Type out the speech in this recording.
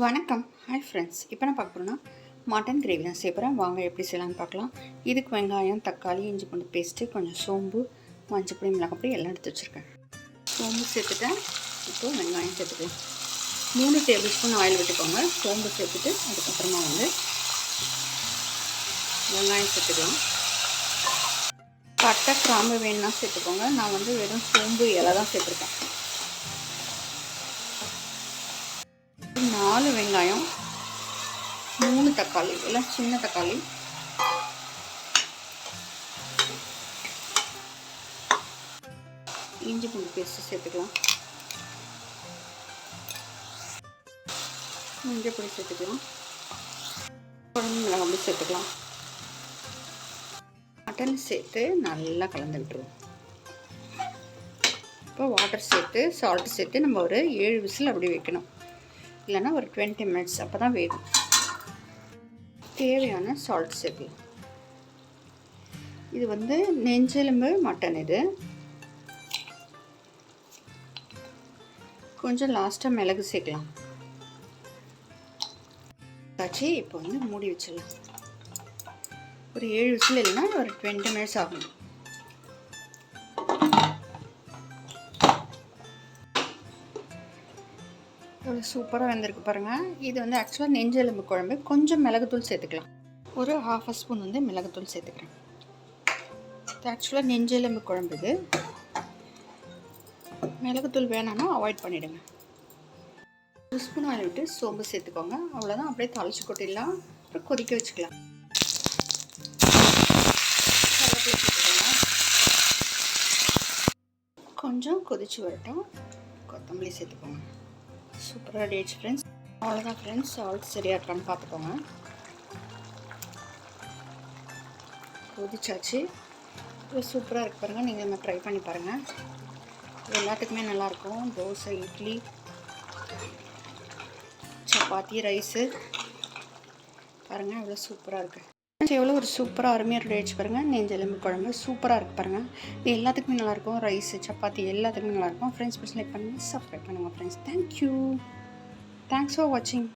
வணக்கம். Hi friends. இப்போ நான் பார்க்க போகிறோன்னா மட்டன் கிரேவி தான் செய்ய போகிறேன். வாங்க எப்படி செய்யலாம்னு பார்க்கலாம். இதுக்கு வெங்காயம், தக்காளி, இஞ்சி பூண்டு பேஸ்ட்டு, கொஞ்சம் சோம்பு, மஞ்சப்பொடி, மிளகாப்பொடி எல்லாம் எடுத்து வச்சுருக்கேன். சோம்பு சேர்த்துட்டேன். இப்போது வெங்காயம் சேர்த்துக்கலாம். 3 டேபிள் ஸ்பூன் ஆயில் விட்டுக்கோங்க. சோம்பு சேர்த்துட்டு அதுக்கப்புறமா வெங்காயம் சேர்த்துக்கலாம். பட்டை, கிராம்பு வேணுன்னா சேர்த்துக்கோங்க. நான் வெறும் சோம்பு இலை தான் சேர்த்துருக்கேன். 4 வெங்காயம், 3 தக்காளி, எல்லாம் சின்ன தக்காளி, இஞ்சி பூண்டு பேஸ்ட்டு சேர்த்துக்கலாம். மஞ்சள் பொடி சேர்த்துக்கலாம். குழம்பு மிளகாய் சேர்த்துக்கலாம். மட்டன் சேர்த்து நல்லா கலந்து விட்டுருவோம். இப்போ வாட்டர் சேர்த்து சால்ட் சேர்த்து நம்ம ஒரு 7 விசில் அப்படி வைக்கணும். இல்லைன்னா ஒரு 20 மினிட்ஸ், அப்போ தான் வேகும். தேவையான சால்ட் சேர்க்கலாம். இது நெஞ்செலும்பு மட்டன். இது கொஞ்சம் லாஸ்ட்டாக மிளகு சேர்க்கலாம். காய்ச்சி இப்போ மூடி வச்சிடலாம். ஒரு 7 விசில் இல்லைன்னா ஒரு 20 மினிட்ஸ் ஆகும். எவ்வளோ சூப்பராக வெந்திருக்கு பாருங்கள். இது ஆக்சுவலாக நெஞ்செலும்பு குழம்பு. கொஞ்சம் மிளகுத்தூள் சேர்த்துக்கலாம். ஒரு 1/2 ஸ்பூன் மிளகுத்தூள் சேர்த்துக்கிறேன். இது ஆக்சுவலாக நெஞ்செலும்பு குழம்பு. இது மிளகுத்தூள் வேணான்னா அவாய்ட் பண்ணிவிடுங்க. 1 ஸ்பூன் ஆயில் விட்டு சோம்பு சேர்த்துக்கோங்க. அவ்வளோதான். அப்படியே தாளிச்சு கொட்டிடலாம். அப்புறம் கொதிக்க வச்சுக்கலாம். கொஞ்சம் கொதிச்சு வரட்டும். கொத்தமல்லி சேர்த்துக்கோங்க. சூப்பராக ரெடி ஆயிடுச்சு ஃப்ரெண்ட்ஸ். அவ்வளோதான் ஃப்ரெண்ட்ஸ். சால்ட் சரியாக இருக்கான்னு பார்த்துக்கோங்க. கொதிச்சாச்சு. இது சூப்பராக இருக்கு பாருங்கள். நீங்கள் நம்ம ட்ரை பண்ணி பாருங்கள். எல்லாத்துக்குமே நல்லாயிருக்கும். தோசை, இட்லி, சப்பாத்தி, ரைஸு. பாருங்கள் எவ்வளோ சூப்பராக இருக்குது. எவ்வளோ ஒரு சூப்பராக அருமையாக ரெடி ஆயிடுச்சு பாருங்கள். நெஞ்செலும்பு குழம்பு சூப்பராக இருக்குது பாருங்கள். இது எல்லாத்துக்குமே நல்லாயிருக்கும். ரைஸு, சப்பாத்தி எல்லாத்துக்குமே நல்லாயிருக்கும். ஃப்ரெண்ட்ஸ் லைக் பண்ணுங்கள், சப்ஸ்கிரைப் பண்ணுங்கள் ஃப்ரெண்ட்ஸ். தேங்க்யூ. தேங்க்ஸ் ஃபார் வாட்சிங்.